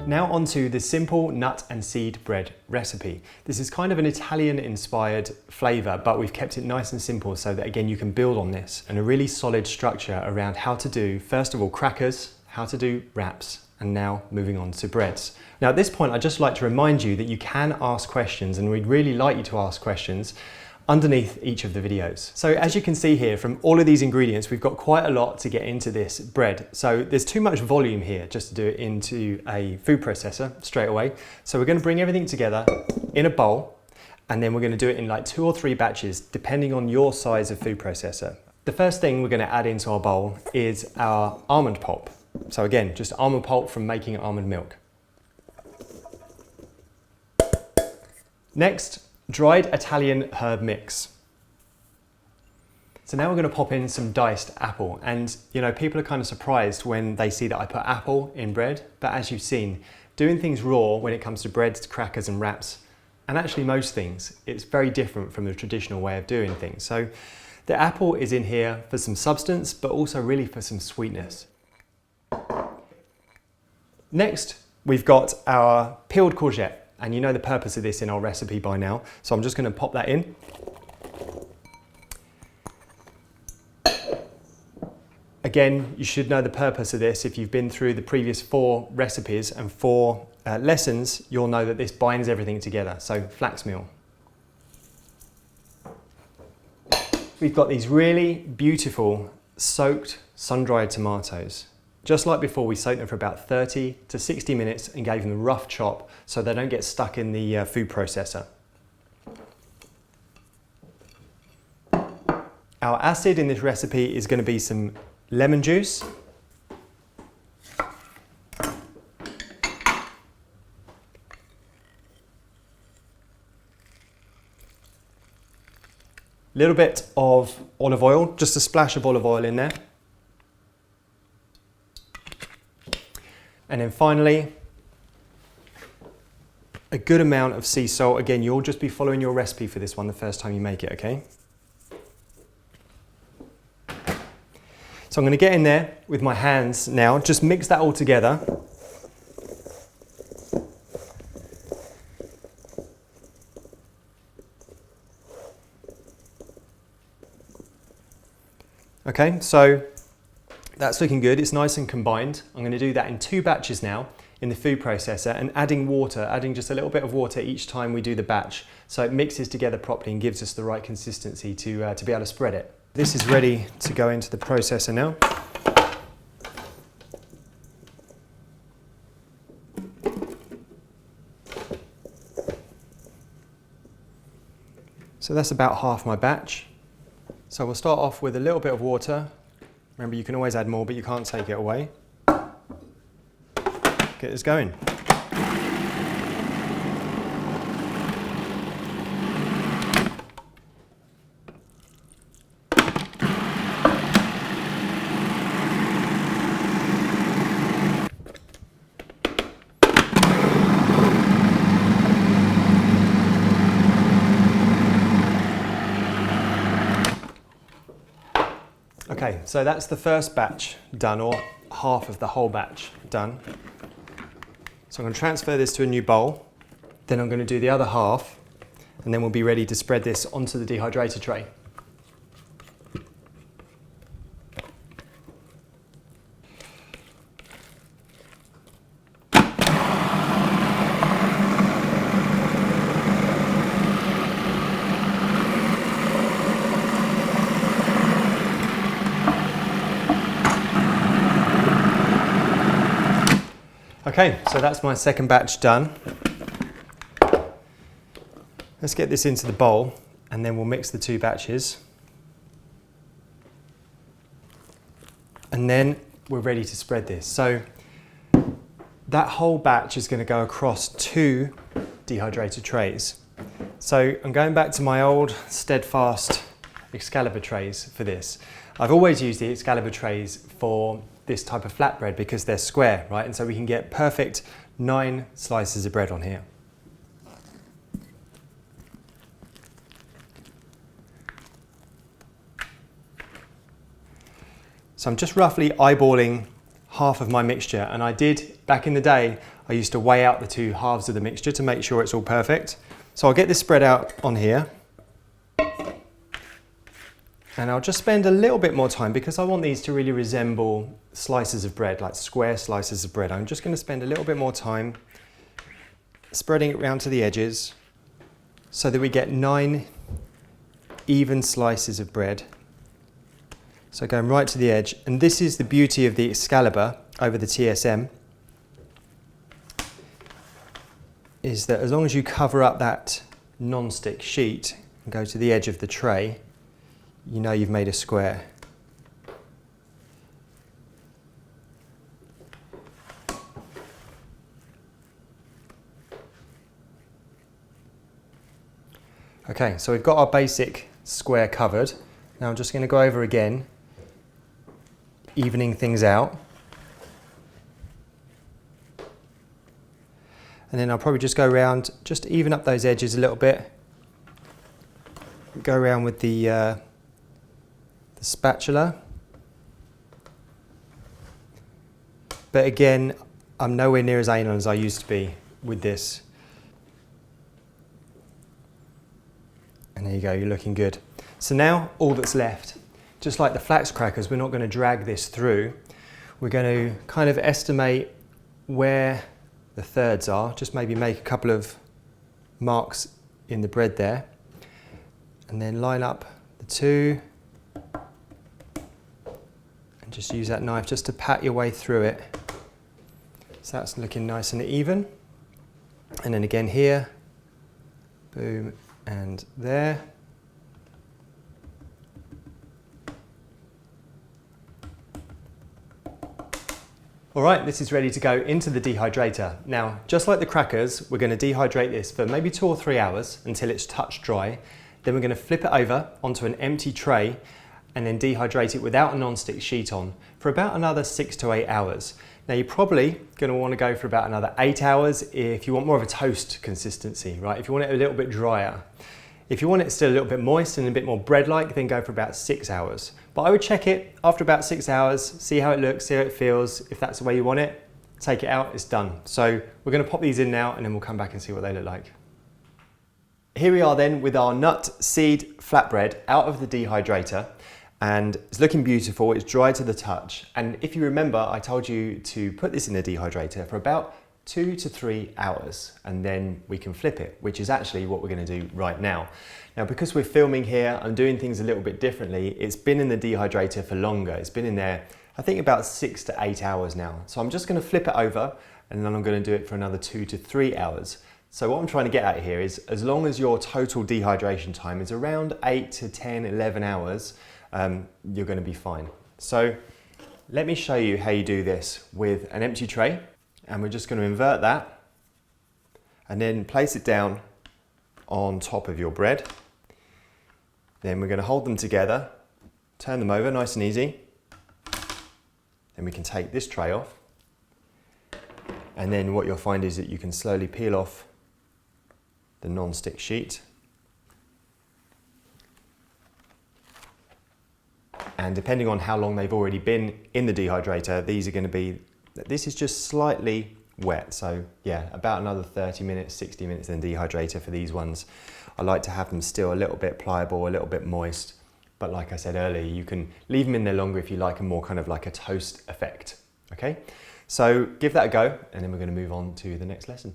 Now onto the simple nut and seed bread recipe. This is kind of an Italian inspired flavour, but we've kept it nice and simple so that again you can build on this and a really solid structure around how to do, first of all, crackers, how to do wraps, and now moving on to breads. Now at this point I'd just like to remind you that you can ask questions, and we'd really like you to ask questions underneath each of the videos. So as you can see here, from all of these ingredients, we've got quite a lot to get into this bread. So there's too much volume here just to do it into a food processor straight away. So we're going to bring everything together in a bowl, and then we're going to do it in like 2 or 3 batches, depending on your size of food processor. The first thing we're going to add into our bowl is our almond pulp. So again, just almond pulp from making almond milk. Next, dried Italian herb mix. So now we're going to pop in some diced apple, and you know, people are kind of surprised when they see that I put apple in bread, but as you've seen, doing things raw when it comes to breads, crackers and wraps, and actually most things, it's very different from the traditional way of doing things. So the apple is in here for some substance, but also really for some sweetness. Next, we've got our peeled courgette. And you know the purpose of this in our recipe by now. So I'm just going to pop that in. Again, you should know the purpose of this. If you've been through the previous 4 recipes and 4 lessons, you'll know that this binds everything together. So flax meal. We've got these really beautiful soaked sun-dried tomatoes. Just like before, we soaked them for about 30 to 60 minutes and gave them a rough chop so they don't get stuck in the food processor. Our acid in this recipe is going to be some lemon juice, little bit of olive oil, just a splash of olive oil in there. And then finally, a good amount of sea salt. Again, you'll just be following your recipe for this one the first time you make it, okay? So I'm going to get in there with my hands now, just mix that all together. Okay, so that's looking good, it's nice and combined. I'm going to do that in 2 batches now in the food processor, and adding water, adding just a little bit of water each time we do the batch, so it mixes together properly and gives us the right consistency to be able to spread it. This is ready to go into the processor now. So that's about half my batch. So we'll start off with a little bit of water. Remember, you can always add more, but you can't take it away. Get this going. Okay, so that's the first batch done, or half of the whole batch done. So I'm going to transfer this to a new bowl, then I'm going to do the other half, and then we'll be ready to spread this onto the dehydrator tray. Okay, so that's my second batch done. Let's get this into the bowl and then we'll mix the 2 batches. And then we're ready to spread this. So that whole batch is going to go across 2 dehydrator trays. So I'm going back to my old Steadfast Excalibur trays for this. I've always used the Excalibur trays for this type of flatbread because they're square, right? And so we can get perfect 9 slices of bread on here. So I'm just roughly eyeballing half of my mixture, and I did, back in the day, I used to weigh out the two halves of the mixture to make sure it's all perfect. So I'll get this spread out on here. And I'll just spend a little bit more time because I want these to really resemble slices of bread, like square slices of bread. I'm just going to spend a little bit more time spreading it round to the edges so that we get 9 even slices of bread. So going right to the edge. And this is the beauty of the Excalibur over the TSM, is that as long as you cover up that non-stick sheet and go to the edge of the tray, you know you've made a square. Okay, so we've got our basic square covered. Now I'm just going to go over again, evening things out. And then I'll probably just go around, just even up those edges a little bit. Go around with the spatula. But again, I'm nowhere near as anal as I used to be with this. And there you go, you're looking good. So now all that's left, just like the flax crackers, we're not going to drag this through. We're going to kind of estimate where the thirds are, just maybe make a couple of marks in the bread there, and then line up the two, and just use that knife just to pat your way through it. So that's looking nice and even. And then again here, boom, and there. All right, this is ready to go into the dehydrator. Now, just like the crackers, we're going to dehydrate this for maybe 2 or 3 hours until it's touch dry. Then we're going to flip it over onto an empty tray and then dehydrate it without a non-stick sheet on for about another 6 to 8 hours. Now, you're probably going to want to go for about another 8 hours if you want more of a toast consistency, right? If you want it a little bit drier. If you want it still a little bit moist and a bit more bread-like, then go for about 6 hours. But I would check it after about 6 hours, see how it looks, see how it feels. If that's the way you want it, take it out, it's done. So we're going to pop these in now and then we'll come back and see what they look like. Here we are then with our nut seed flatbread out of the dehydrator, and it's looking beautiful, it's dry to the touch. And if you remember, I told you to put this in the dehydrator for about 2 to 3 hours, and then we can flip it, which is actually what we're going to do right now. Now, because we're filming here, I'm doing things a little bit differently. It's been in the dehydrator for longer. It's been in there, I think, about 6 to 8 hours now. So I'm just going to flip it over, and then I'm going to do it for another 2 to 3 hours. So what I'm trying to get at here is, as long as your total dehydration time is around 8 to 10, 11 hours, you're going to be fine. So let me show you how you do this with an empty tray. And we're just going to invert that and then place it down on top of your bread. Then we're going to hold them together, turn them over nice and easy. Then we can take this tray off. And then what you'll find is that you can slowly peel off the non-stick sheet. And depending on how long they've already been in the dehydrator, these are going to be, this is just slightly wet. So yeah, about another 30 minutes, 60 minutes in the dehydrator for these ones. I like to have them still a little bit pliable, a little bit moist. But like I said earlier, you can leave them in there longer if you like a more kind of like a toast effect. Okay, so give that a go, and then we're going to move on to the next lesson.